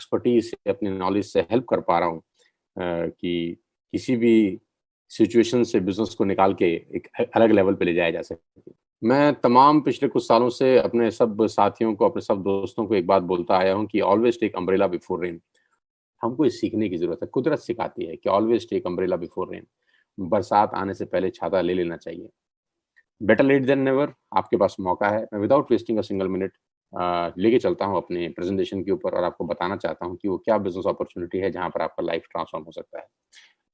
Expertise से, अपनी knowledge से हेल्प कर पा रहा हूँ कि किसी भी सिचुएशन से बिजनेस को निकाल के एक अलग लेवल पे ले जाया जा सके। मैं तमाम पिछले कुछ सालों से अपने सब साथियों को, अपने सब दोस्तों को एक बात बोलता आया हूँ कि always take umbrella before rain. हमको ये सीखने की ज़रूरत है, कुदरत सिखाती है कि always take umbrella before rain. बरसात आने से पहले छाता ले लेना चाहिए। बेटर लेट देन नेवर, आपके पास मौका है। मैं without wasting a single minute लेके चलता हूँ अपने प्रेजेंटेशन के ऊपर और आपको बताना चाहता हूँ कि वो क्या बिजनेस अपॉर्चुनिटी है जहाँ पर आपका लाइफ ट्रांसफॉर्म हो सकता है।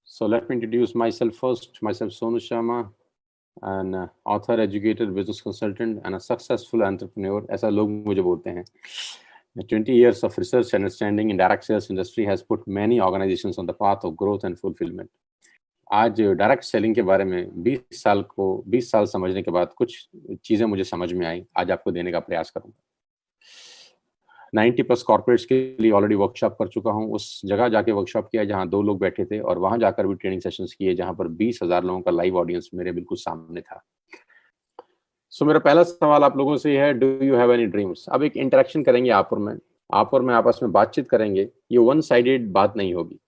So let me introduce my self first. My self Sonu Sharma, an author, educated, business consultant and a successful entrepreneur, ऐसा लोग मुझे बोलते हैं। 20 years of research and understanding in direct sales industry has put many organizations on the path of growth and fulfillment. आज direct selling के बारे में 20 साल समझने के बाद कुछ चीज़ें मुझे समझ में आई, आज आपको देने का प्रयास करूँगा। 90 प्लस कॉर्पोरेट्स के लिए ऑलरेडी वर्कशॉप कर चुका हूँ। उस जगह जाके वर्कशॉप किया जहाँ 2 लोग बैठे थे और वहाँ जाकर भी ट्रेनिंग सेशंस किए जहाँ पर 20,000 लोगों का लाइव ऑडियंस मेरे बिल्कुल सामने था। सो मेरा पहला सवाल आप लोगों से है, do you have any dreams? अब एक इंटरेक्शन करेंगे आप और मैं आपस में बातचीत करेंगे। ये वन साइडेड बात नहीं होगी।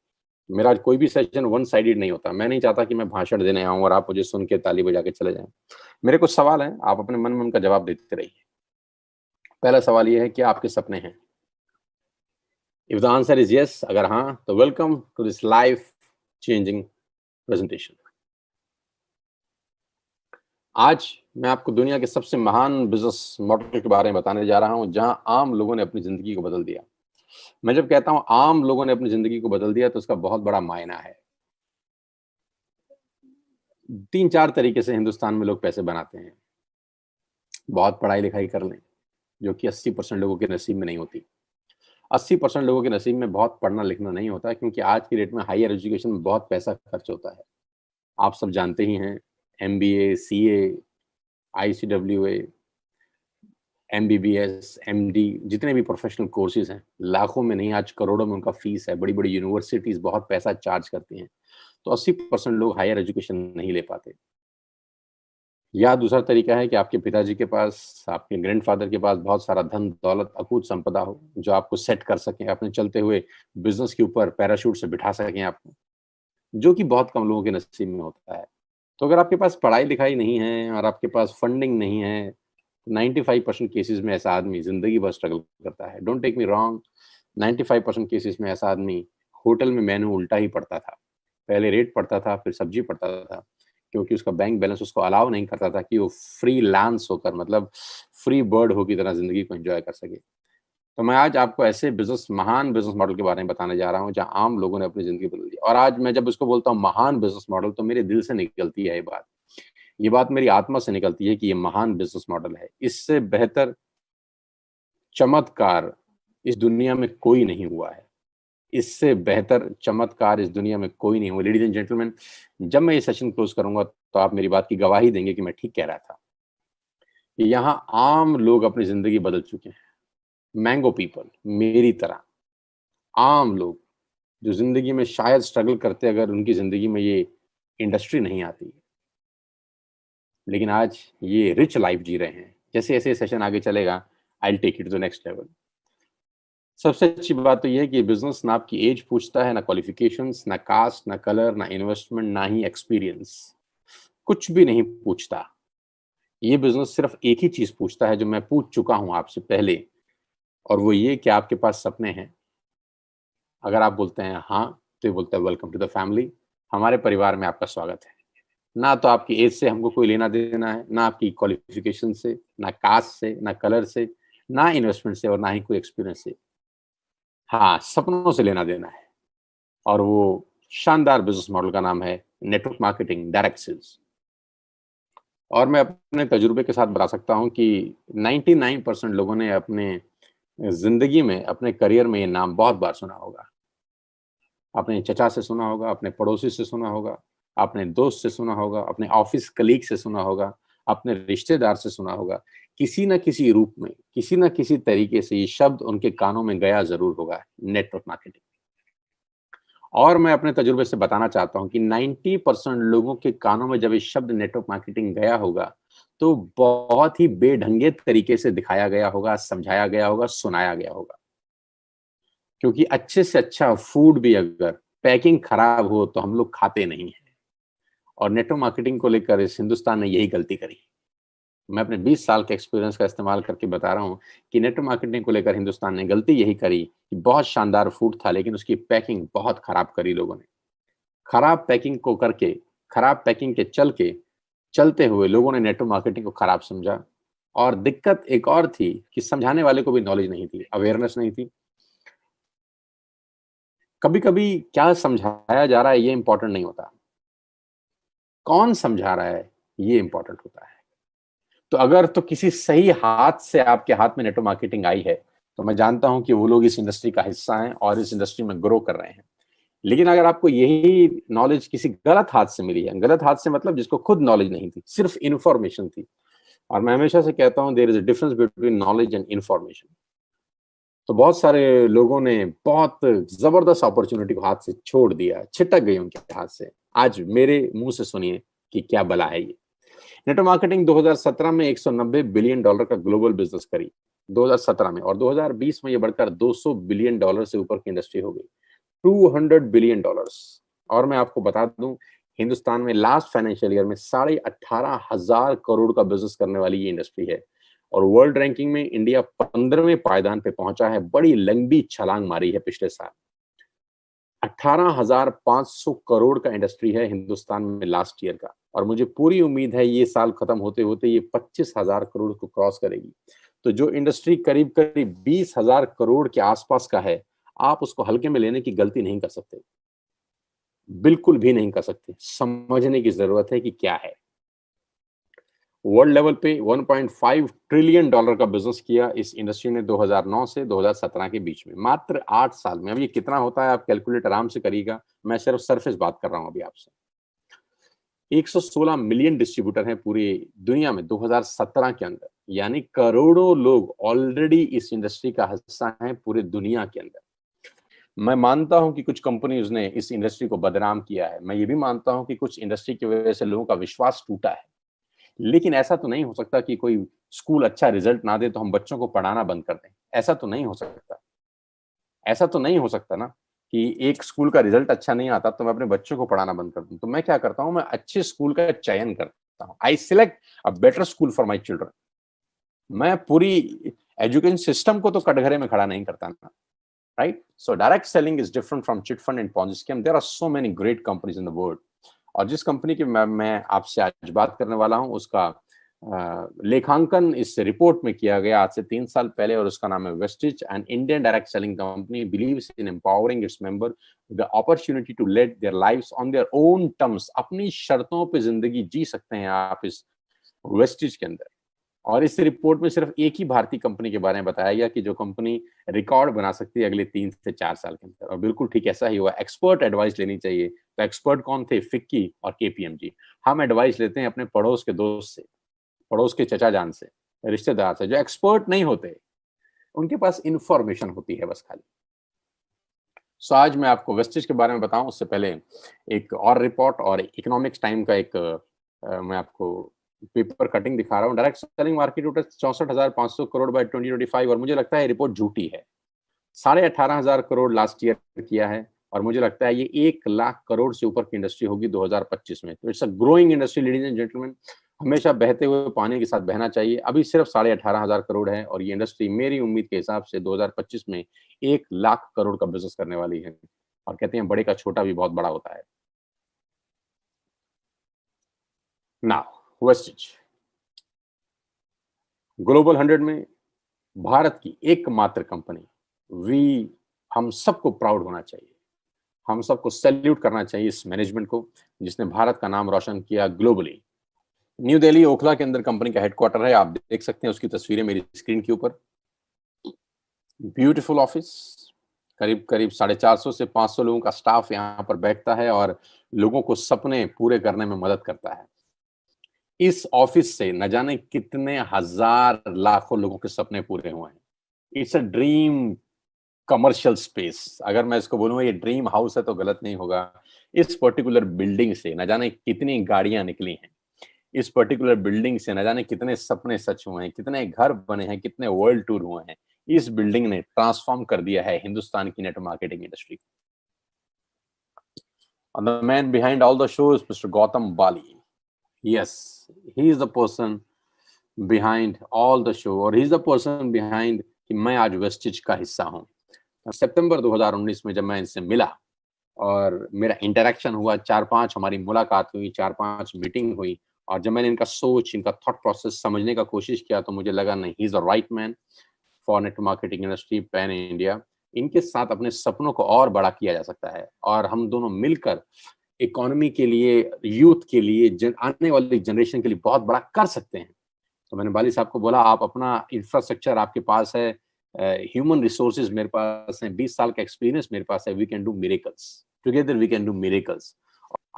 मेरा कोई भी सेशन वन साइडेड नहीं होता। मैं नहीं चाहता कि मैं भाषण देने आऊँ और आप मुझे सुन के ताली बजा के चले जाएं। मेरे कुछ सवाल हैं, आप अपने मन में उनका जवाब देते रहिए। पहला सवाल ये है कि आपके सपने हैं? If the answer is yes, अगर हाँ, तो welcome to this life changing presentation. आज मैं आपको दुनिया के सबसे महान बिजनेस मॉडल के बारे में बताने जा रहा हूं जहां आम लोगों ने अपनी जिंदगी को बदल दिया। मैं जब कहता हूं आम लोगों ने अपनी जिंदगी को बदल दिया तो उसका बहुत बड़ा मायना है। 3-4 तरीके से हिंदुस्तान में लोग पैसे बनाते हैं। बहुत पढ़ाई लिखाई कर लें, जो कि 80% लोगों के नसीब में नहीं होती। 80% लोगों के नसीब में बहुत पढ़ना लिखना नहीं होता, क्योंकि आज की डेट में हायर एजुकेशन में बहुत पैसा खर्च होता है। आप सब जानते ही हैं, MBA, CA, ICWA, MBBS, MD, जितने भी प्रोफेशनल कोर्सेज हैं, लाखों में नहीं आज करोड़ों में उनका फीस है। बड़ी बड़ी यूनिवर्सिटीज बहुत पैसा चार्ज करती हैं, तो 80% लोग हायर एजुकेशन नहीं ले पाते। या दूसरा तरीका है कि आपके पिताजी के पास, आपके ग्रैंडफादर के पास बहुत सारा धन दौलत, अकूत संपदा हो, जो आपको सेट कर सकें, अपने चलते हुए बिजनेस के ऊपर पैराशूट से बिठा सकें आपको, जो कि बहुत कम लोगों के नसीब में होता है। तो अगर आपके पास पढ़ाई लिखाई नहीं है और आपके पास फंडिंग नहीं है, 95% केसेस में ऐसा आदमी जिंदगी भर स्ट्रगल करता है। Don't take me wrong, 95% cases में ऐसा आदमी होटल में मेनू उल्टा ही पड़ता था। पहले रेट पड़ता था, फिर सब्जी पड़ता था, क्योंकि उसका बैंक बैलेंस उसको अलाउ नहीं करता था कि वो फ्रीलांस होकर, मतलब फ्री बर्ड हो की तरह जिंदगी को एंजॉय कर सके। तो मैं आज आपको ऐसे महान बिजनेस मॉडल के बारे में बताने जा रहा हूँ जहाँ आम लोगों ने अपनी जिंदगी बदल दी। और आज मैं जब इसको बोलता हूँ महान बिजनेस मॉडल, तो मेरे दिल से निकलती है ये बात मेरी आत्मा से निकलती है कि ये महान बिजनेस मॉडल है। इससे बेहतर चमत्कार इस दुनिया में कोई नहीं हुआ है। इससे बेहतर चमत्कार इस दुनिया में कोई नहीं हुआ। लेडीज एंड जेंटलमैन, जब मैं ये सेशन क्लोज करूंगा तो आप मेरी बात की गवाही देंगे कि मैं ठीक कह रहा था। यहाँ आम लोग अपनी जिंदगी बदल चुके हैं। मैंगो पीपल, मेरी तरह आम लोग जो जिंदगी में शायद स्ट्रगल करते अगर उनकी जिंदगी में ये इंडस्ट्री नहीं आती, लेकिन आज ये रिच लाइफ जी रहे हैं। जैसे जैसे सेशन आगे चलेगा, I will take it to the next level. सबसे अच्छी बात तो ये है कि बिजनेस ना आपकी एज पूछता है, ना क्वालिफिकेशंस, ना कास्ट, ना कलर, ना इन्वेस्टमेंट, ना ही एक्सपीरियंस, कुछ भी नहीं पूछता। ये बिजनेस सिर्फ एक ही चीज पूछता है जो मैं पूछ चुका हूं आपसे पहले, और वो ये कि आपके पास सपने हैं। अगर आप बोलते हैं हाँ, तो ये बोलते हैं वेलकम टू द फैमिली, हमारे परिवार में आपका स्वागत है। ना तो आपकी एज से हमको कोई लेना देना है, ना आपकी क्वालिफिकेशन से, ना कास्ट से, ना कलर से, ना इन्वेस्टमेंट से, और ना ही कोई एक्सपीरियंस से। हाँ, सपनों से लेना देना है। और वो शानदार बिजनेस मॉडल का नाम है नेटवर्क मार्केटिंग, डायरेक्ट सेल्स। और मैं अपने तजुर्बे के साथ बता सकता हूं कि 99% लोगों ने अपने जिंदगी में, अपने करियर में ये नाम बहुत बार सुना होगा। अपने चचा से सुना होगा, अपने पड़ोसी से सुना होगा, अपने दोस्त से सुना होगा, अपने ऑफिस कलीग से सुना होगा, अपने रिश्तेदार से सुना होगा। किसी न किसी रूप में, किसी न किसी तरीके से ये शब्द उनके कानों में गया जरूर होगा, नेटवर्क मार्केटिंग। और मैं अपने तजुर्बे से बताना चाहता हूं कि 90% लोगों के कानों में जब ये शब्द नेटवर्क मार्केटिंग गया होगा, तो बहुत ही बेढंगे तरीके से दिखाया गया होगा, समझाया गया होगा, सुनाया गया होगा। क्योंकि अच्छे से अच्छा फूड भी अगर पैकिंग खराब हो तो हम लोग खाते नहीं हैं। और नेटवर्क मार्केटिंग को लेकर इस हिंदुस्तान ने यही गलती करी। मैं अपने 20 साल के एक्सपीरियंस का इस्तेमाल करके बता रहा हूँ कि नेटवर्क मार्केटिंग को लेकर हिंदुस्तान ने गलती यही करी कि बहुत शानदार फूड था, लेकिन उसकी पैकिंग बहुत खराब करी लोगों ने। खराब पैकिंग को करके, खराब पैकिंग के चलते हुए लोगों ने नेटवर्क मार्केटिंग को खराब समझा। और दिक्कत एक और थी कि समझाने वाले को भी नॉलेज नहीं थी, अवेयरनेस नहीं थी। कभी-कभी क्या समझाया जा रहा है ये इंपॉर्टेंट नहीं होता, कौन समझा रहा है ये इंपॉर्टेंट होता है। तो अगर तो किसी सही हाथ से आपके हाथ में नेटवर्क मार्केटिंग आई है, तो मैं जानता हूं कि वो लोग इस इंडस्ट्री का हिस्सा हैं और इस इंडस्ट्री में ग्रो कर रहे हैं। लेकिन अगर आपको यही नॉलेज किसी गलत हाथ से मिली है, गलत हाथ से मतलब जिसको खुद नॉलेज नहीं थी, सिर्फ इंफॉर्मेशन थी। और मैं हमेशा से कहता हूं there is a difference between knowledge and information. तो बहुत सारे लोगों ने बहुत जबरदस्त अपॉर्चुनिटी को हाथ से छोड़ दिया, छिटक गई उनके हाथ से। आज मेरे मुंह से सुनिए कि क्या बला है ये। नेटवर्क मार्केटिंग 2017 में 190 बिलियन डॉलर का ग्लोबल बिजनेस करी 2017 में, और 2020 में ये बढ़कर 200 बिलियन डॉलर से ऊपर की इंडस्ट्री हो गई, 200 बिलियन डॉलर्स। और मैं आपको बता दूं, हिंदुस्तान में लास्ट फाइनेंशियल ईयर में 18,500 करोड़ का बिजनेस करने वाली ये इंडस्ट्री है। और वर्ल्ड रैंकिंग में इंडिया 15वें पायदान पे पहुंचा है, बड़ी लंबी छलांग मारी है पिछले साल। 18,500 करोड़ का इंडस्ट्री है हिंदुस्तान में लास्ट ईयर का, और मुझे पूरी उम्मीद है ये साल खत्म होते होते ये 25,000 करोड़ को क्रॉस करेगी। तो जो इंडस्ट्री करीब करीब 20,000 करोड़ के आसपास का है, आप उसको हल्के में लेने की गलती नहीं कर सकते, बिल्कुल भी नहीं कर सकते। समझने की जरूरत है कि क्या है। वर्ल्ड लेवल पे 1.5 ट्रिलियन डॉलर का बिजनेस किया इस इंडस्ट्री ने 2009 से 2017 के बीच में, मात्र 8 साल में। अब ये कितना होता है आप कैलकुलेट आराम से करिएगा, मैं सिर्फ सरफेस बात कर रहा हूं अभी आपसे। 116 मिलियन डिस्ट्रीब्यूटर हैं पूरी दुनिया में 2017 के अंदर, यानी करोड़ों लोग ऑलरेडी इस इंडस्ट्री का हिस्सा हैं पूरे दुनिया के अंदर। मैं मानता हूं कि कुछ कंपनीज ने इस इंडस्ट्री को बदनाम किया है, मैं ये भी मानता हूं कि कुछ इंडस्ट्री की वजह से लोगों का विश्वास टूटा है। लेकिन ऐसा तो नहीं हो सकता कि कोई स्कूल अच्छा रिजल्ट ना दे तो हम बच्चों को पढ़ाना बंद कर दें। ऐसा तो नहीं हो सकता। ऐसा तो नहीं हो सकता ना कि एक स्कूल का रिजल्ट अच्छा नहीं आता तो मैं अपने बच्चों को पढ़ाना बंद कर दूं। तो मैं क्या करता हूं, मैं अच्छे स्कूल का चयन करता हूं। आई select a better school for my children. मैं पूरी एजुकेशन सिस्टम को तो कटघरे में खड़ा नहीं करता ना, right? So direct selling is different from chit fund and Ponzi scheme. There are so many great companies in the world. और जिस कंपनी की मैं आपसे आज बात करने वाला हूं, उसका लेखांकन इस रिपोर्ट में किया गया आज से 3 साल पहले, और उसका नाम है Vestige. And Indian direct selling company believes in empowering its member the opportunity to lead their lives on their own terms. अपनी शर्तों पे जिंदगी जी सकते हैं आप इस वेस्टिज के अंदर। और इस रिपोर्ट में सिर्फ एक ही भारतीय कंपनी के बारे में बताया गया कि जो कंपनी रिकॉर्ड बना सकती है अगले 3 से 4 साल के अंदर, और बिल्कुल ठीक ऐसा ही हुआ। एक्सपर्ट एडवाइस लेनी चाहिए, तो एक्सपर्ट कौन थे? फिक्की और केपीएमजी। हम एडवाइस लेते हैं अपने पड़ोस के दोस्त से, पड़ोस के चचा जान से, रिश्तेदार से, जो एक्सपर्ट नहीं होते, उनके पास इंफॉर्मेशन होती है बस खाली। सो आज मैं आपको वेस्टेज के बारे में बताऊं, उससे पहले एक और रिपोर्ट और इकोनॉमिक्स टाइम का एक मैं आपको पेपर कटिंग दिखा रहा हूं। Direct selling market total 64,500 crore by 2025, और मुझे लगता है रिपोर्ट झूठी है। 18,500 करोड़ लास्ट ईयर किया है, और मुझे लगता है ये 1 लाख करोड़ से ऊपर की इंडस्ट्री होगी 2025 में। तो it's a growing industry ladies and gentleman. हमेशा बहते हुए पानी के साथ बहना चाहिए। अभी सिर्फ 18,500 करोड़ है, और ये इंडस्ट्री मेरी उम्मीद के हिसाब से 2025 में 1 लाख करोड़ का बिजनेस करने वाली है। और कहते हैं बड़े का छोटा भी बहुत बड़ा होता है। नाउ वेस्टिज ग्लोबल 100 में भारत की एकमात्र कंपनी। वी हम सबको प्राउड होना चाहिए, हम सबको सैल्यूट करना चाहिए इस मैनेजमेंट को जिसने भारत का नाम रोशन किया ग्लोबली। न्यू दिल्ली ओखला के अंदर कंपनी का हेडक्वार्टर है। आप देख सकते हैं उसकी तस्वीरें मेरी स्क्रीन के ऊपर। ब्यूटीफुल ऑफिस, करीब करीब 450 से 500 लोगों का स्टाफ यहाँ पर बैठता है और लोगों को सपने पूरे करने में मदद करता है। इस ऑफिस से न जाने कितने हजार लाखों लोगों के सपने पूरे हुए हैं। It's a dream commercial space. अगर मैं इसको बोलूँ ये ड्रीम हाउस है तो गलत नहीं होगा। इस पर्टिकुलर बिल्डिंग से न जाने कितनी गाड़ियां निकली हैं, इस पर्टिकुलर बिल्डिंग से न जाने कितने सपने सच हुए हैं, कितने घर बने हैं, कितने वर्ल्ड टूर हुए हैं। इस बिल्डिंग ने ट्रांसफॉर्म कर दिया है हिंदुस्तान की नेटवर्क मार्केटिंग इंडस्ट्री को। And the man behind all the show is Mr. Gautam Bali. Yes, he is the person behind all the show, और he is the person behind कि मैं आज वेस्टिज का हिस्सा हूँ। सितंबर 2019 में जब मैं इनसे मिला और मेरा इंटरेक्शन हुआ, 4-5 हमारी मुलाकात हुई, 4-5 मीटिंग हुई, और जब मैंने इनका सोच, इनका थॉट प्रोसेस समझने का कोशिश किया तो मुझे लगा नहीं, he is the right man for network marketing industry pan India. इनके साथ अपने सपनों को और बड़ा किया जा सकता है, और हम दोनों मिलकर इकोनॉमी के लिए, यूथ के लिए, आने वाली जनरेशन के लिए बहुत बड़ा कर सकते हैं। तो मैंने बाली साहब को बोला, आप अपना इंफ्रास्ट्रक्चर आपके पास है, ह्यूमन रिसोर्सेज मेरे पास हैं, 20 साल का एक्सपीरियंस मेरे पास है, we can do miracles together, we can do miracles.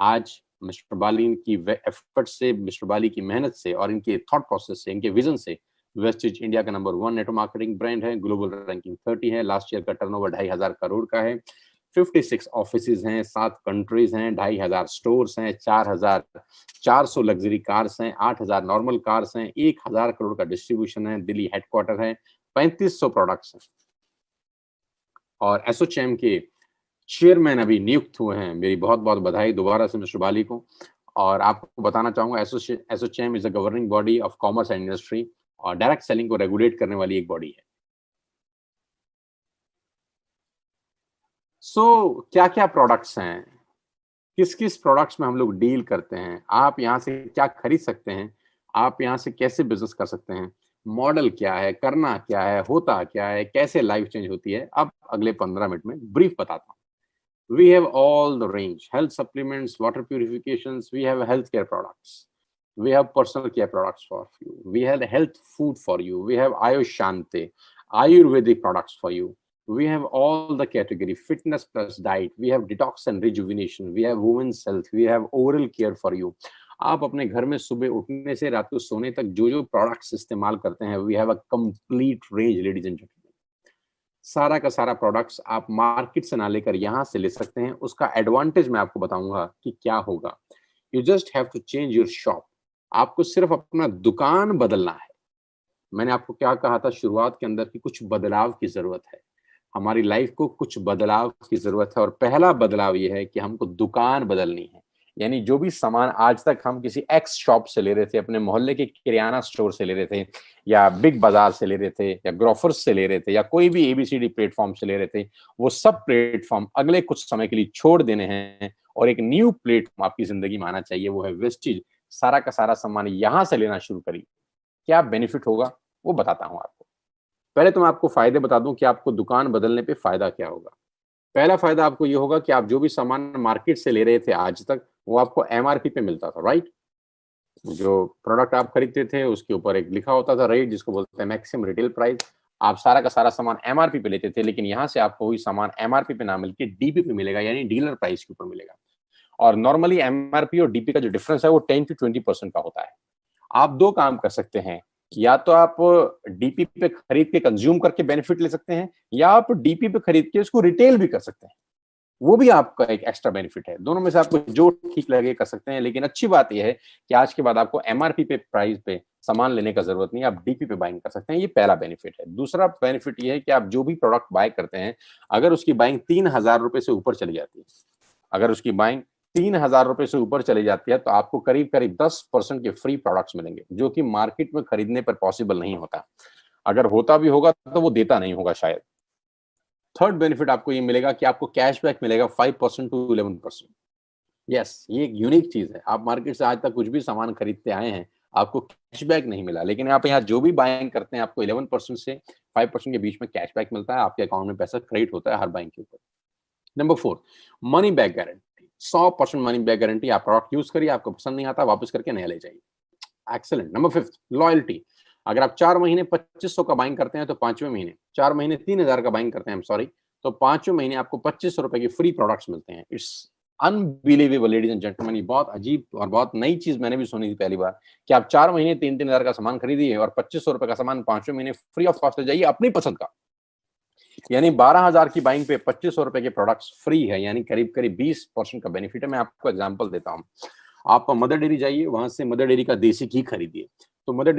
आज मिस्टर बाली की एफर्ट से, मिस्टर बाली की मेहनत से और इनके थॉट प्रोसेस से, इनके विजन से वेस्टिज इंडिया का नंबर 1 नेटवर्क मार्केटिंग ब्रांड है, ग्लोबल रैंकिंग 30 है, लास्ट ईयर का टर्नओवर 2,500 करोड़ का है, 56 ऑफिसेज हैं, 7 कंट्रीज हैं, 2,500 स्टोर्स हैं, 4,400 लग्जरी कार्स हैं, 8,000 नॉर्मल कार्स हैं, 1,000 करोड़ का डिस्ट्रीब्यूशन है, दिल्ली हेडक्वार्टर है, 3,500 प्रोडक्ट्स हैं, और एसोचैम के चेयरमैन अभी नियुक्त हुए हैं। मेरी बहुत बहुत बधाई दोबारा से मिस्टर बाली को। और आपको बताना चाहूंगा, ASSOCHAM is a governing body of commerce and industry, और डायरेक्ट सेलिंग को रेगुलेट करने वाली एक बॉडी है। सो क्या क्या प्रोडक्ट्स हैं, किस किस प्रोडक्ट्स में हम लोग डील करते हैं, आप यहाँ से क्या खरीद सकते हैं, आप यहाँ से कैसे बिजनेस कर सकते हैं, मॉडल क्या है, करना क्या है, होता क्या है, कैसे लाइफ चेंज होती है, अब अगले 15 मिनट में ब्रीफ बताता हूँ। We have all the range, health supplements, water purifications, we have healthcare products, we have personal care products for you, we have health food for you, we have Ayush Shante, Ayurvedic products for you, we have all the category, fitness plus diet, we have detox and rejuvenation, we have women's health, we have oral care for you। आप अपने घर में सुबह उठने से रात को सोने तक जो जो प्रोडक्ट्स इस्तेमाल करते हैं, we have a complete range, ladies and gentlemen। सारा का सारा प्रोडक्ट्स आप मार्केट से ना लेकर यहाँ से ले सकते हैं। उसका एडवांटेज मैं आपको बताऊंगा कि क्या होगा। You just have to change your shop. आपको सिर्फ अपना दुकान बदलना है। मैंने आपको क्या कहा था शुरुआत के अंदर कि कुछ बदलाव की जरूरत है, हमारी लाइफ को कुछ बदलाव की जरूरत है, और पहला बदलाव ये है कि हमको दुकान बदलनी है। यानी जो भी सामान आज तक हम किसी एक्स शॉप से ले रहे थे, अपने मोहल्ले के किराना स्टोर से ले रहे थे, या बिग बाजार से ले रहे थे, या ग्रोफर्स से ले रहे थे, या कोई भी एबीसीडी प्लेटफॉर्म से ले रहे थे, वो सब प्लेटफॉर्म अगले कुछ समय के लिए छोड़ देने हैं और एक न्यू प्लेटफॉर्म आपकी जिंदगी में आना चाहिए, वो है वेस्टिज। सारा का सारा सामान यहां से लेना शुरू करिए। क्या बेनिफिट होगा वो बताता हूं आपको। पहले तो मैं आपको फायदे बता दूं कि आपको दुकान बदलने पे फायदा क्या होगा। पहला फायदा आपको ये होगा कि आप जो भी सामान मार्केट से ले रहे थे आज तक, वो आपको एमआरपी पे मिलता था, राइट। जो प्रोडक्ट आप खरीदते थे उसके ऊपर एक लिखा होता था रेट, जिसको बोलते हैं मैक्सिमम रिटेल प्राइस। आप सारा का सारा सामान एमआरपी पे लेते थे, लेकिन यहाँ से आपको वही सामान एमआरपी पे ना मिलकर डीपी पे मिलेगा, यानी डीलर प्राइस के ऊपर मिलेगा। और नॉर्मली एमआरपी और डीपी का जो डिफरेंस है वो 10 to 20% का होता है। आप दो काम कर सकते हैं, या तो आप डीपी पे खरीद के कंज्यूम करके बेनिफिट ले सकते हैं, या आप डीपी पे खरीद के उसको रिटेल भी कर सकते हैं, वो भी आपका एक एक्स्ट्रा बेनिफिट है। दोनों में से आपको जो ठीक लगे कर सकते हैं, लेकिन अच्छी बात यह है कि आज के बाद आपको एमआरपी पे प्राइस पे सामान लेने का जरूरत नहीं, आप डीपी पे बाइंग कर सकते हैं। ये पहला बेनिफिट है। दूसरा बेनिफिट ये है कि आप जो भी प्रोडक्ट बाय करते हैं, अगर उसकी बाइंग 3,000 रुपए से ऊपर चली जाती है, अगर उसकी बाइंग 3,000 रुपए से ऊपर चली जाती है, तो आपको करीब करीब 10% के फ्री प्रोडक्ट्स मिलेंगे, जो कि मार्केट में खरीदने पर पॉसिबल नहीं होता। अगर होता भी होगा तो वो देता नहीं होगा शायद। थर्ड बेनिफिट आपको ये मिलेगा कि आपको कैशबैक मिलेगा 5% to 11%। यस, ये एक यूनिक चीज है। आप मार्केट से आज तक कुछ भी सामान खरीदते आए हैं, आपको कैशबैक नहीं मिला, लेकिन आप यहाँ जो भी बाइंग करते हैं, आपको 11% से 5% के बीच में कैशबैक मिलता है। आपके अकाउंट में पैसा क्रेडिट होता है हर बाइंग के ऊपर। Number 4, money back guarantee. 100% money back guarantee. आप प्रोडक्ट यूज करिए, आपको पसंद नहीं आता, वापस करके नया ले जाइए। एक्सेलेंट। Number 5, loyalty. अगर आप 4 महीने 2500 का बाइंग करते हैं, तो 5वें महीने 4 महीने 3,000 का बाइंग करते हैं, सॉरी, तो 5वें महीने आपको 2500 रुपए के फ्री प्रोडक्ट्स मिलते हैं। It's unbelievable ladies and gentleman. ये बहुत अजीब और बहुत नई चीज मैंने भी सुनी थी पहली बार, कि आप 4 महीने 3,000 का सामान खरीदिए और 2500 रुपए का सामान 5वें महीने फ्री ऑफ कॉस्ट ले जाइए अपनी पसंद का। यानी 12,000 की बाइंग पे 2500 रुपए के प्रोडक्ट्स फ्री है, यानी करीब करीब 20% का बेनिफिट है। मैं आपको एग्जांपल देता हूं। आप मदर डेयरी जाइए, वहां से मदर डेयरी का देसी घी खरीदिए, तो मदर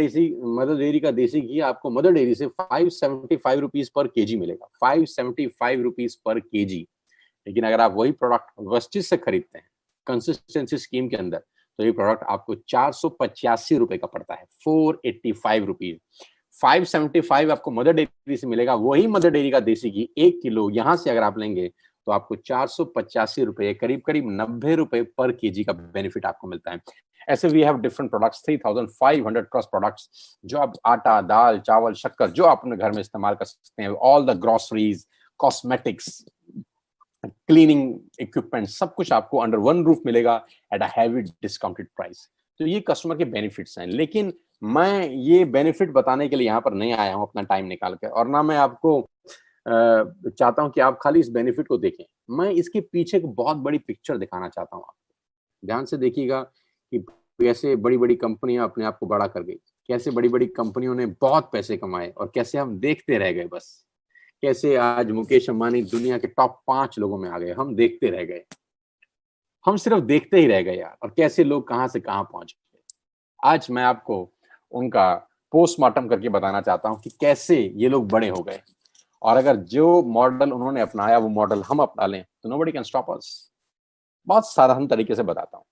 डेयरी का देसी घी आपको मदर डेयरी से 575 रुपीज पर केजी मिलेगा, 575 रुपीज पर केजी। लेकिन अगर आप वही प्रोडक्ट वेस्टिज से खरीदते हैं कंसिस्टेंसी स्कीम के अंदर, तो ये प्रोडक्ट आपको 485 रुपए का पड़ता है, 485 रुपीज। 575 आपको मदर डेयरी से मिलेगा, वही मदर डेयरी का देसी घी 1 किलो यहां से अगर आप लेंगे तो आपको 485 रुपए, करीब करीब 90 रुपए पर केजी का बेनिफिट आपको मिलता है। ऐसे we have different products, 3500 plus products, जो आप आटा, दाल, चावल, शक्कर जो आप अपने घर में इस्तेमाल कर सकते हैं, all the groceries, cosmetics, cleaning equipment, सब कुछ आपको अंडर वन रूफ मिलेगा at a heavy discounted price. तो ये कस्टमर के बेनिफिट्स हैं। लेकिन मैं ये बेनिफिट बताने के लिए यहाँ पर नहीं आया हूँ अपना टाइम निकाल कर, और ना मैं आपको चाहता हूं कि आप खाली इस बेनिफिट को देखें। मैं इसके पीछे एक बहुत बड़ी पिक्चर दिखाना चाहता हूं आपको। ध्यान से देखिएगा कि कैसे बड़ी बड़ी कंपनियां अपने आप को बड़ा कर गई, कैसे बड़ी बड़ी कंपनियों ने बहुत पैसे कमाए और कैसे हम देखते रह गए बस। कैसे आज मुकेश अंबानी दुनिया के टॉप 5 लोगों में आ गए, हम देखते रह गए, हम सिर्फ देखते ही रह गए यार। और कैसे लोग कहां से कहां पहुंच गए। आज मैं आपको उनका पोस्टमार्टम करके बताना चाहता हूं कि कैसे ये लोग बड़े हो गए, और अगर जो मॉडल उन्होंने अपनाया वो मॉडल हम अपना लें तो नोबडी कैन स्टॉप अस। बहुत साधारण तरीके से बताता हूं।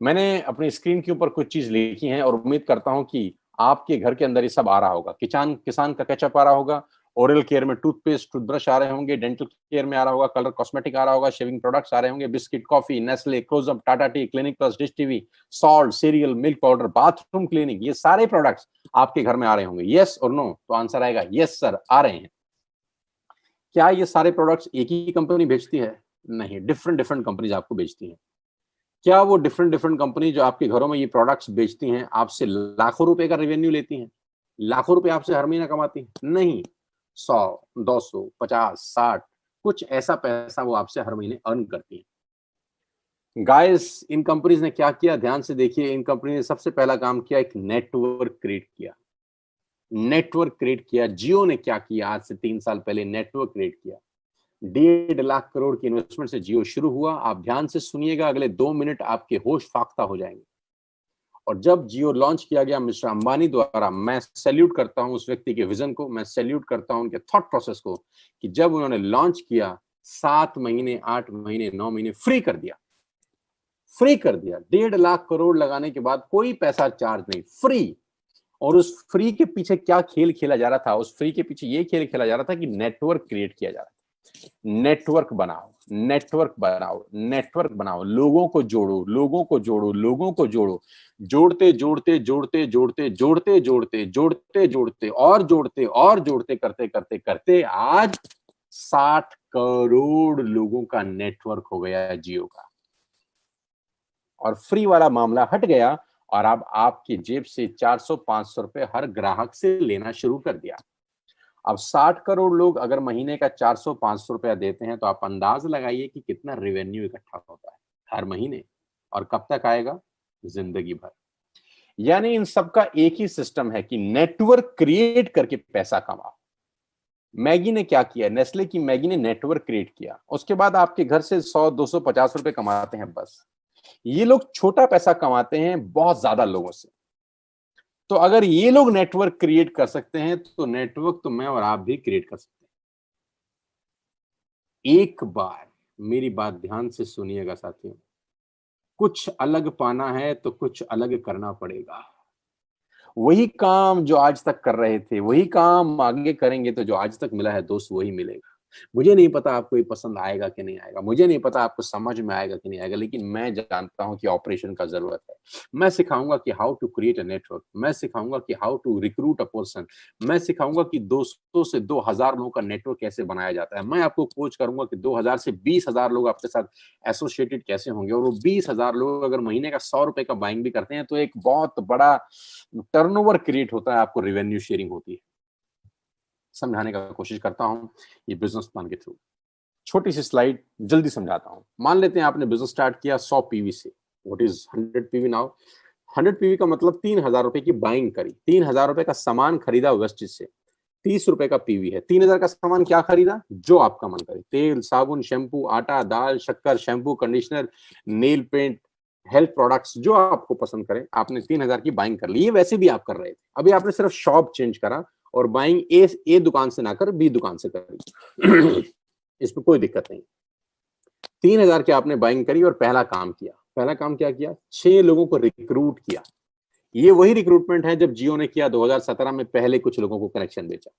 मैंने अपनी स्क्रीन के ऊपर कुछ चीज लिखी है और उम्मीद करता हूं कि आपके घर के अंदर ये सब आ रहा होगा। किसान का केचप आ रहा होगा, ओरल केयर में टूथपेस्ट, टूथब्रश आ रहे होंगे, डेंटल केयर में आ रहा होगा, कलर कॉस्मेटिक आ रहा होगा, शेविंग प्रोडक्ट्स आ रहे होंगे, biscuit, coffee, Nestle, Closeup, Tata tea, Clinic Plus, Dish TV, salt, cereal, milk powder, bathroom cleaning, ये सारे प्रोडक्ट्स आपके घर में आ रहे होंगे। यस और नो? तो आंसर आएगा यस सर, आ रहे हैं। क्या ये सारे प्रोडक्ट्स एक ही कंपनी बेचती है? नहीं, डिफरेंट डिफरेंट कंपनीज आपको बेचती हैं। क्या वो डिफरेंट डिफरेंट कंपनी जो आपके घरों में ये प्रोडक्ट्स बेचती हैं आपसे लाखों रुपए का रेवेन्यू लेती हैं? लाखों रुपए आपसे हर महीना कमाती हैं? नहीं, 100, 200, 50, 60 कुछ ऐसा पैसा वो आपसे हर महीने अर्न करती हैं। गाइस, इन कंपनीज ने क्या किया? ध्यान से देखिए। इन कंपनी ने सबसे पहला काम किया, एक नेटवर्क क्रिएट किया। नेटवर्क क्रिएट किया। जियो ने क्या किया? आज से 3 साल पहले नेटवर्क क्रिएट किया। 1.5 लाख करोड़ की इन्वेस्टमेंट से जियो शुरू हुआ। आप ध्यान से सुनिएगा, अगले 2 मिनट आपके होश फाख्ता हो जाएंगे। और जब जियो लॉन्च किया गया मिस्टर अंबानी द्वारा, मैं सैल्यूट करता हूं उस व्यक्ति के विजन को, मैं सैल्यूट करता हूं उनके थॉट प्रोसेस को, कि जब उन्होंने लॉन्च किया 7 महीने, 8 महीने, 9 महीने फ्री कर दिया। फ्री कर दिया। 1.5 लाख करोड़ लगाने के बाद कोई पैसा चार्ज नहीं, फ्री। और उस फ्री के पीछे क्या खेल खेला जा रहा था? उस फ्री के पीछे ये खेल खेला जा रहा था कि नेटवर्क क्रिएट किया जा रहा था। नेटवर्क बनाओ, नेटवर्क बनाओ, नेटवर्क बनाओ, लोगों को जोड़ो, लोगों को जोड़ो, लोगों को जोड़ो। जोड़ते जोड़ते जोड़ते जोड़ते जोड़ते जोड़ते जोड़ते जोड़ते और जोड़ते और जोड़ते करते करते करते आज 60 करोड़ लोगों का नेटवर्क हो गया है जियो का। और फ्री वाला मामला हट गया और अब आपकी जेब से 400-500 रुपए हर ग्राहक से लेना शुरू कर दिया। अब 60 करोड़ लोग अगर महीने का 400-500 रुपया देते हैं तो आप अंदाज लगाइए कि कितना रेवेन्यू इकट्ठा होता है हर महीने। और कब तक आएगा? जिंदगी भर। यानी इन सबका एक ही सिस्टम है कि नेटवर्क क्रिएट करके पैसा कमाओ। मैगी ने क्या किया? नेस्ले की मैगी ने नेटवर्क क्रिएट किया, उसके बाद आपके घर से 100, 200, 50 रुपए कमाते हैं बस। ये लोग छोटा पैसा कमाते हैं बहुत ज्यादा लोगों से। तो अगर ये लोग नेटवर्क क्रिएट कर सकते हैं तो नेटवर्क तो मैं और आप भी क्रिएट कर सकते हैं। एक बार मेरी बात ध्यान से सुनिएगा साथियों, कुछ अलग पाना है तो कुछ अलग करना पड़ेगा। वही काम जो आज तक कर रहे थे वही काम आगे करेंगे तो जो आज तक मिला है दोस्त वही मिलेगा। मुझे नहीं पता आपको ये पसंद आएगा कि नहीं आएगा, मुझे नहीं पता आपको समझ में आएगा कि नहीं आएगा, लेकिन मैं जानता हूं कि ऑपरेशन का जरूरत है। मैं सिखाऊंगा कि how to create a network, मैं सिखाऊंगा कि how to recruit a person, मैं सिखाऊंगा कि 200 से 2000 लोगों का नेटवर्क कैसे बनाया जाता है। मैं आपको कोच करूंगा कि 2000 से 20,000 लोग आपके साथ एसोसिएटेड कैसे होंगे, और वो 20,000 लोग अगर महीने का 100 रुपए का बाइंग भी करते हैं तो एक बहुत बड़ा टर्नओवर क्रिएट होता है, आपको रेवेन्यू शेयरिंग होती है। समझाने का कोशिश करता हूं ये बिजनेस प्लान के थ्रू। छोटी सी स्लाइड जल्दी समझाता हूं। मान लेते हैं आपने बिजनेस स्टार्ट किया 100 पीवी से। What is 100 PV now? 100 PV का मतलब 3,000 रुपए की बाइंग करी, 3,000 रुपए का सामान खरीदा वेस्टेज से। 30 रुपए का पीवी है। 3,000 का सामान क्या खरीदा? जो आपका मन करे, तेल, साबुन, शैम्पू, आटा, दाल, शक्कर, shampoo, conditioner, nail paint, health products जो आपको पसंद करें, आपने 3000 की बाइंग कर ली, ये वैसे भी आप कर रहे थे, अभी आपने सिर्फ शॉप चेंज करा और बाइंग ए दुकान से ना कर बी दुकान से करी। इसमें कोई दिक्कत नहीं। 3000 की आपने बाइंग करी और पहला काम किया, पहला काम क्या किया, 6 लोगों को रिक्रूट किया। ये वही रिक्रूटमेंट है जब जियो ने किया 2017 में, पहले कुछ लोगों को कनेक्शन बेचा।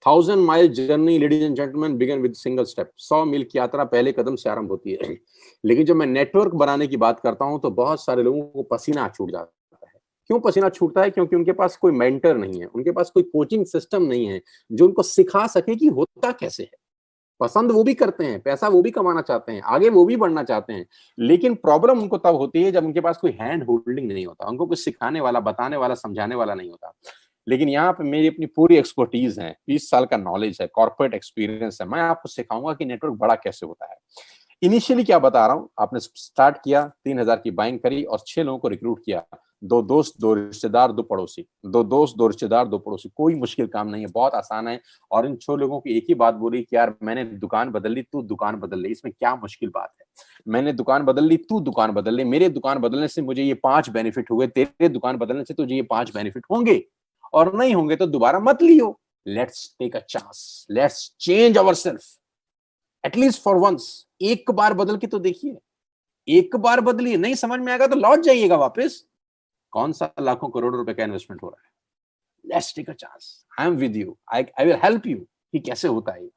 1000 mile journey ladies and gentleman begin with single step. 100 मील की यात्रा पहले कदम से आरंभ होती है। लेकिन जब मैं नेटवर्क बनाने की बात करता हूं तो बहुत सारे लोगों को पसीना छूट जाता है। क्यों पसीना छूटता है? क्योंकि उनके पास कोई मेंटर नहीं है, उनके पास कोई कोचिंग सिस्टम नहीं है जो उनको सिखा सके कि होता कैसे है। पसंद वो भी करते हैं, पैसा वो भी कमाना चाहते हैं, आगे वो भी बढ़ना चाहते हैं, लेकिन प्रॉब्लम उनको तब होती है जब उनके पास कोई हैंड होल्डिंग नहीं होता, उनको कुछ सिखाने वाला, बताने वाला, समझाने वाला नहीं होता। लेकिन यहाँ पे मेरी अपनी पूरी एक्सपर्टीज है, 20 साल का नॉलेज है, कॉर्पोरेट एक्सपीरियंस है, मैं आपको सिखाऊंगा कि नेटवर्क बड़ा कैसे होता है। इनिशियली क्या बता रहा हूँ, आपने स्टार्ट किया, 3000 की बाइंग करी और 6 लोगों को रिक्रूट किया, 2 दोस्त, 2 रिश्तेदार, 2 पड़ोसी, 2 दोस्त, 2 रिश्तेदार, 2 पड़ोसी। कोई मुश्किल काम नहीं है, बहुत आसान है। और इन 6 लोगों की एक ही बात बोली कि यार मैंने दुकान बदल ली, तू दुकान बदल ले, इसमें क्या मुश्किल बात है? मैंने दुकान बदल ली, तू दुकान बदल ले, मेरे दुकान बदलने से मुझे ये 5 बेनिफिट हुए, तेरे दुकान बदलने से तुझे ये 5 बेनिफिट होंगे, और नहीं होंगे तो दोबारा मत लियो। Let's take a chance, let's change ourselves at least for once. एक बार बदल के तो देखिए, एक बार बदलिए, नहीं समझ में आएगा तो लौट जाइएगा वापस। कौन सा लाखों करोड़ों रुपए का इन्वेस्टमेंट हो रहा है? Let's take a chance, I am with you, I will help you कि कैसे होता है।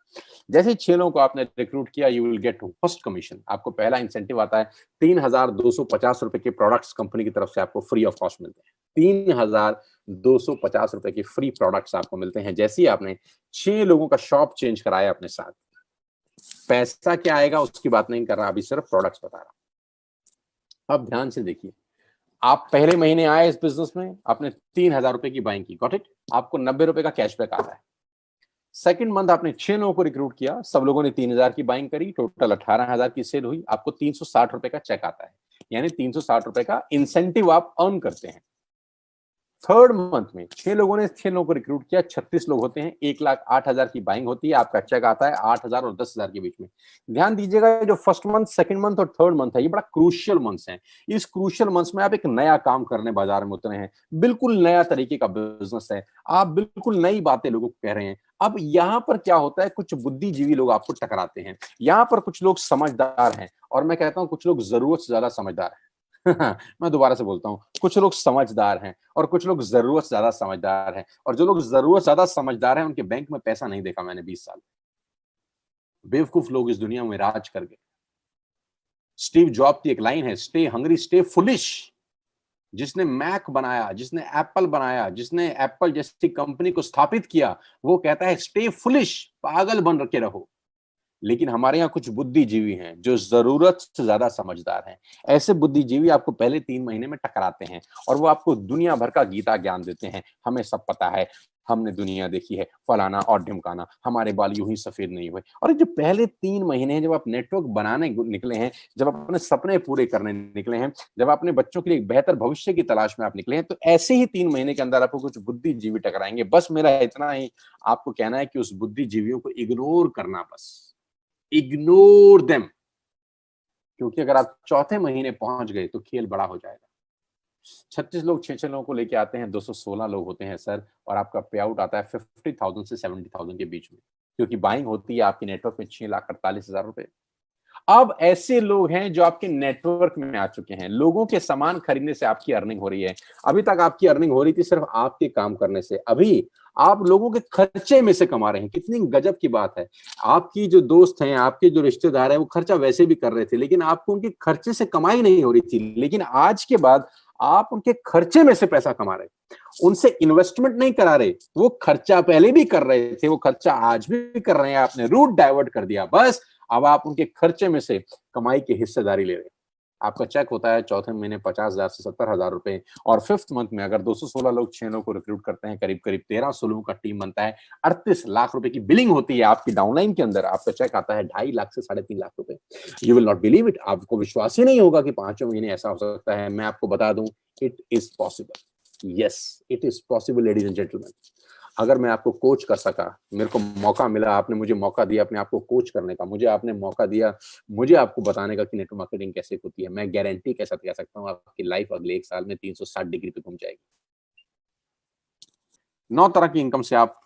जैसे 6 लोगों को आपने रिक्रूट किया, you will get first commission. आपको पहला इंसेंटिव आता है, 3250 रुपए के प्रोडक्ट्स कंपनी की तरफ से आपको फ्री ऑफ कॉस्ट मिलते हैं। 3250 रुपए के फ्री प्रोडक्ट्स आपको मिलते हैं जैसे ही आपने 6 लोगों का शॉप चेंज कराया अपने साथ। पैसा क्या आएगा उसकी बात नहीं कर रहा, अभी सिर्फ प्रोडक्ट्स बता रहा। अब ध्यान से देखिए, आप पहले महीने आए इस बिजनेस में, आपने 3000 रुपए की बाइंग की, गॉट इट, आपको 90 रुपए का कैशबैक आ रहा है। सेकंड मंथ आपने 6 लोगों को रिक्रूट किया, सब लोगों ने 3000 की बाइंग करी, टोटल 18000 की सेल हुई, आपको 360 रुपए का चेक आता है, यानी 360 रुपए का इंसेंटिव आप अर्न करते हैं। थर्ड मंथ में 6 लोगों ने 6 लोगों को रिक्रूट किया, 36 लोग होते हैं, 1,08,000 की बाइंग होती है, आपका चेक आता है 8000 और 10,000 के बीच में। ध्यान दीजिएगा, जो फर्स्ट मंथ, सेकंड मंथ और थर्ड मंथ है, ये बड़ा क्रूशियल मंथ्स हैं। इस क्रूशियल मंथ्स में आप एक नया काम करने बाजार में उतरे हैं, बिल्कुल नया तरीके का बिजनेस है, आप बिल्कुल नई बातें लोगों को कह रहे हैं। अब यहाँ पर क्या होता है, कुछ बुद्धिजीवी लोग आपको टकराते हैं, यहाँ पर कुछ लोग समझदार हैं, और मैं कहता हूँ कुछ लोग जरूरत से ज्यादा समझदार हैं। मैं दोबारा से बोलता हूँ, कुछ लोग समझदार हैं और कुछ लोग जरूरत से ज्यादा समझदार हैं, और जो लोग जरूरत से ज्यादा समझदार हैं उनके बैंक में पैसा नहीं देखा मैंने 20 साल। बेवकूफ लोग इस दुनिया में राज कर गए। स्टीव जॉब की एक लाइन है, स्टे हंग्री स्टे फुलिश। जिसने मैक बनाया, जिसने एप्पल बनाया, जिसने एप्पल जैसी कंपनी को स्थापित किया, वो कहता है स्टे फुलिश, पागल बन के रहो। लेकिन हमारे यहाँ कुछ बुद्धिजीवी हैं जो जरूरत से ज्यादा समझदार हैं। ऐसे बुद्धिजीवी आपको पहले 3 महीने में टकराते हैं और वो आपको दुनिया भर का गीता ज्ञान देते हैं। हमें सब पता है, हमने दुनिया देखी है, फलाना और ढिमकाना, हमारे बाल यूं ही सफेद नहीं हुए। और जो पहले 3 महीने हैं, जब आप नेटवर्क बनाने निकले हैं, जब अपने सपने पूरे करने निकले हैं, जब अपने बच्चों के लिए एक बेहतर भविष्य की तलाश में आप निकले हैं, तो ऐसे ही 3 महीने के अंदर आपको कुछ बुद्धिजीवी टकराएंगे। बस मेरा इतना ही आपको कहना है कि उस बुद्धिजीवियों को इग्नोर करना, बस इग्नोर देम। क्योंकि अगर आप चौथे महीने पहुंच गए तो खेल बड़ा हो जाएगा। 36 लोग 6 लोगों को लेके आते हैं, 216 लोग होते हैं सर, और आपका पे आउट आता है 50,000 से 70,000 के बीच में, क्योंकि बाइंग होती है आपकी नेटवर्क में 6,48,000 रुपए। अब ऐसे लोग हैं जो आपके नेटवर्क में आ चुके हैं, लोगों के सामान खरीदने से आपकी अर्निंग हो रही है। अभी तक आपकी अर्निंग हो रही थी सिर्फ आपके काम करने से, अभी आप लोगों के खर्चे में से कमा रहे हैं। कितनी गजब की बात है। आपकी जो दोस्त हैं, आपके जो रिश्तेदार हैं, वो खर्चा वैसे भी कर रहे थे, लेकिन आपको उनके खर्चे से कमाई नहीं हो रही थी। लेकिन आज के बाद आप उनके खर्चे में से पैसा कमा रहे, उनसे इन्वेस्टमेंट नहीं करा रहे। वो खर्चा पहले भी कर रहे थे, वो खर्चा आज भी कर रहे हैं, आपने रूट डाइवर्ट कर दिया। बस अब आप उनके खर्चे में से कमाई की हिस्सेदारी ले रहे हैं। आपका चेक होता है चौथे महीने 50,000 से 70,000 रुपए, और फिफ्थ मंथ में अगर 216 लोग 6 लोगों को रिक्रूट करते हैं, करीब करीब 1300 लोगों का टीम बनता है, 38 लाख रुपए की बिलिंग होती है आपकी डाउनलाइन के अंदर। आपका चेक आता है 2.5 लाख से 3.5 लाख रुपए। You will not believe it, आपको विश्वास ही नहीं होगा कि 5 महीने ऐसा हो सकता है। मैं आपको बता दूं, it is possible. Yes, it is possible ladies and gentleman. अगर मैं आपको कोच कर सका, मेरे को मौका मिला, आपने मुझे मौका दिया अपने आप को कोच करने का, मुझे आपने मौका दिया मुझे आपको बताने का कि नेटवर्क मार्केटिंग कैसे होती है, मैं गारंटी के साथ कह सकता हूँ आपकी लाइफ अगले 1 साल में 360 डिग्री पे घूम जाएगी। 9 तरह की इनकम से आप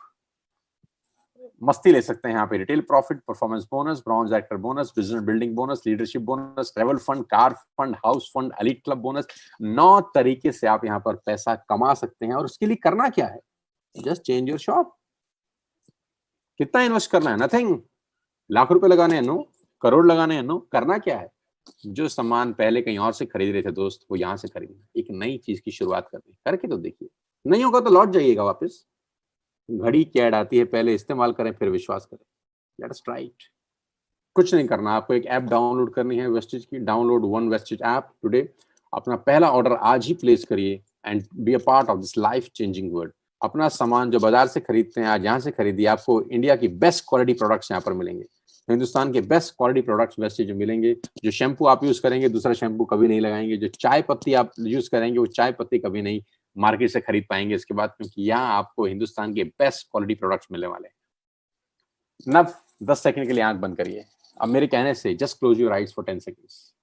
मस्ती ले सकते हैं यहाँ पे। Retail profit, performance bonus, bronze actor bonus, business building bonus, leadership bonus, travel fund, car fund, house fund, elite club bonus. 9 तरीके से आप यहाँ पर पैसा कमा सकते हैं और उसके लिए करना क्या है? Just change your shop. कितना इन्वेस्ट करना है? नथिंग। लाख रुपए लगाने हैं? नो। करोड़ लगाने हैं? नो। करना क्या है? जो सामान पहले कहीं और से खरीद रहे थे दोस्त, वो यहाँ से खरीदना। एक नई चीज की शुरुआत करनी, करके तो देखिए। नहीं होगा तो लौट जाइएगा वापस। घड़ी की ऐड आती है, पहले इस्तेमाल करें फिर विश्वास करें। Let us try it. कुछ नहीं करना, आपको एक ऐप डाउनलोड करनी है वेस्टेज की। Download one wastage app today. अपना पहला ऑर्डर आज ही प्लेस करिए and be a part of this life changing world. अपना सामान जो बाजार से खरीदते हैं आज यहाँ से खरीदिए। आपको इंडिया की बेस्ट क्वालिटी प्रोडक्ट्स यहाँ पर मिलेंगे। हिंदुस्तान के बेस्ट क्वालिटी प्रोडक्ट्स वेस्टेज मिलेंगे। जो शैम्पू आप यूज करेंगे दूसरा शैम्पू कभी नहीं लगाएंगे। जो चाय पत्ती आप यूज करेंगे वो चाय पत्ती कभी नहीं मार्केट से खरीद पाएंगे इसके बाद, क्योंकि यहाँ आपको हिंदुस्तान के बेस्ट क्वालिटी प्रोडक्ट्स मिलने वाले हैं। नव 10 सेकंड के लिए आंख बंद करिए। अब मेरे कहने से just close your eyes for 10 seconds.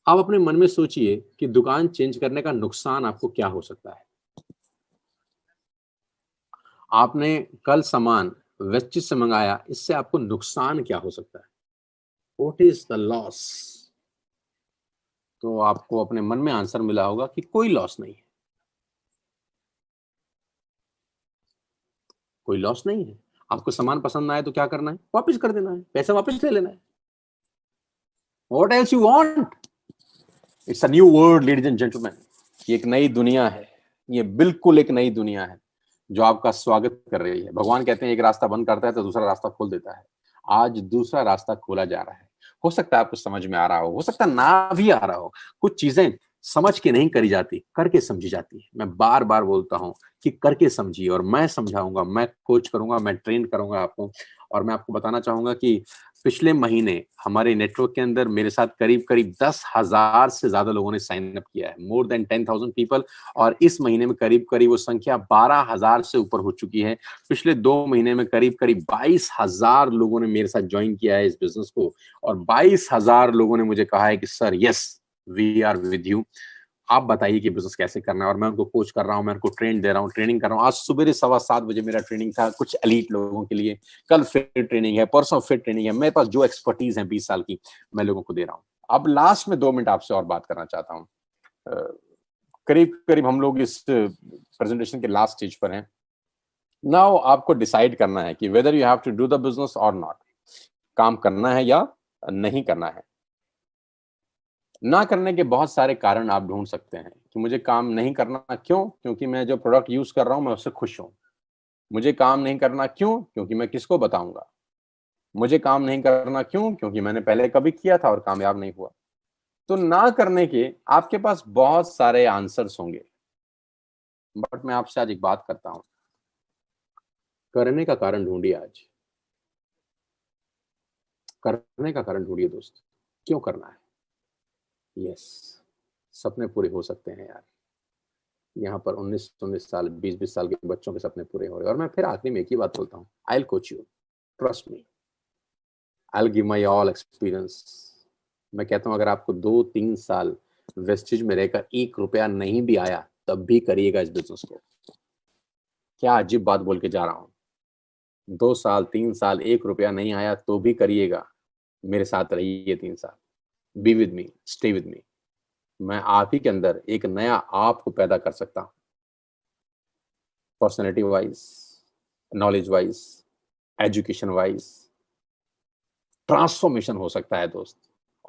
आप अपने मन में सोचिए कि दुकान चेंज करने का नुकसान आपको क्या हो सकता है। आपने कल सामान वेस्टेज से मंगाया, इससे आपको नुकसान क्या हो सकता है? What is the loss? तो आपको अपने मन में आंसर मिला होगा कि कोई लॉस नहीं है। कोई लॉस नहीं है। आपको सामान पसंद ना आए तो क्या करना है? वापस कर देना है, पैसा वापस ले लेना है। What else you want? It's a new world ladies and gentleman. ये एक नई दुनिया है। ये बिल्कुल एक नई दुनिया है जो आपका स्वागत कर रही है। भगवान कहते हैं एक रास्ता बंद करता है तो दूसरा रास्ता खोल देता है। आज दूसरा रास्ता खोला जा रहा है। हो सकता है आपको समझ में आ रहा हो सकता है ना भी आ रहा हो। कुछ चीजें समझ के नहीं करी जाती, करके समझी जाती है। मैं बार बार बोलता हूं कि करके समझिए, और मैं समझाऊंगा, मैं कोच करूंगा, मैं ट्रेन करूंगा आपको। और मैं आपको बताना चाहूंगा कि पिछले महीने हमारे नेटवर्क के अंदर मेरे साथ करीब करीब 10,000 से ज्यादा लोगों ने साइन अप किया है, मोर देन 10,000 पीपल। और इस महीने में करीब करीब वो संख्या 12,000 से ऊपर हो चुकी है। पिछले 2 महीने में करीब करीब 22,000 लोगों ने मेरे साथ ज्वाइन किया है इस बिजनेस को। और 22,000 लोगों ने मुझे कहा है कि sir yes, we are with you. आप बताइए कि बिजनेस कैसे करना है। और मैं उनको कोच कर रहा हूँ, मैं उनको ट्रेन दे रहा हूँ, ट्रेनिंग कर रहा हूँ। आज सुबह 7:15 बजे मेरा ट्रेनिंग था कुछ एलीट लोगों के लिए। कल फिर ट्रेनिंग है, परसों फिर ट्रेनिंग है। मेरे पास जो एक्सपर्टीज है 20 साल की, मैं लोगों को दे रहा हूँ। अब लास्ट में 2 मिनट आपसे और बात करना चाहता हूँ। करीब करीब हम लोग इस प्रेजेंटेशन के लास्ट स्टेज पर हैं। नाउ आपको डिसाइड करना है कि whether you have to do the business और नॉट। काम करना है या नहीं करना है। ना करने के बहुत सारे कारण आप ढूंढ सकते हैं कि मुझे काम नहीं करना क्यों? क्योंकि मैं जो प्रोडक्ट यूज कर रहा हूं मैं उससे खुश हूं। मुझे काम नहीं करना क्यों? क्योंकि मैं किसको बताऊंगा। मुझे काम नहीं करना क्यों? क्योंकि मैंने पहले कभी किया था और कामयाब नहीं हुआ। तो ना करने के आपके पास बहुत सारे आंसर्स होंगे, बट मैं आपसे आज एक बात करता हूं। करने का कारण ढूंढिए। आज करने का कारण ढूंढिए दोस्त। क्यों करना है? यस, सपने पूरे हो सकते हैं यार। यहाँ पर 19-19 साल 20-20 साल के बच्चों के सपने पूरे हो रहे हैं। और मैं फिर आखिरी में एक ही बात बोलता हूँ, I will coach you, trust me, I will give my all experience. मैं कहता हूँ अगर आपको 2-3 साल वेस्टेज में रहकर 1 रुपया नहीं भी आया तब भी करिएगा इस बिजनेस को। क्या अजीब बात बोल के जा रहा हूँ। 2 साल 3 साल 1 रुपया नहीं आया तो भी करिएगा। मेरे साथ रहिए 3 साल। Be with me, stay with me. मैं आप ही के अंदर एक नया आप को पैदा कर सकता हूँ। Personality wise, knowledge wise, education wise transformation हो सकता है दोस्त।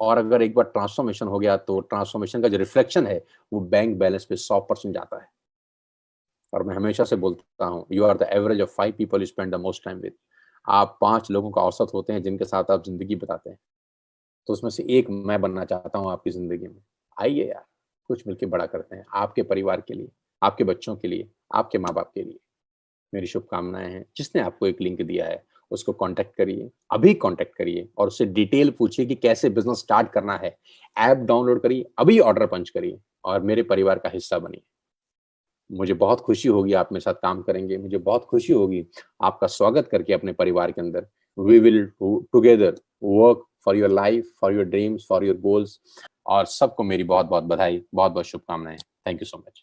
और अगर एक बार ट्रांसफॉर्मेशन हो गया तो ट्रांसफॉर्मेशन का जो रिफ्लेक्शन है वो बैंक बैलेंस पे 100% जाता है। और मैं हमेशा से बोलता हूँ, you are the average of 5 people you spend the most time with. आप 5 लोगों का औसत होते हैं जिनके साथ आप जिंदगी बिताते हैं। तो उसमें से एक मैं बनना चाहता हूँ आपकी जिंदगी में। आइए यार, कुछ मिलकर बड़ा करते हैं, आपके परिवार के लिए, आपके बच्चों के लिए, आपके माँ बाप के लिए। मेरी शुभकामनाएं हैं। जिसने आपको एक लिंक दिया है उसको कांटेक्ट करिए, अभी कांटेक्ट करिए और उससे डिटेल पूछिए कि कैसे बिजनेस स्टार्ट करना है। ऐप डाउनलोड करिए, अभी ऑर्डर पंच करिए और मेरे परिवार का हिस्सा बनिए। मुझे बहुत खुशी होगी आप मेरे साथ काम करेंगे। मुझे बहुत खुशी होगी आपका स्वागत करके अपने परिवार के अंदर। We will together work for your life, for your dreams, for your goals. और सबको मेरी बहुत-बहुत बधाई, बहुत-बहुत शुभकामनाएँ। Thank you so much.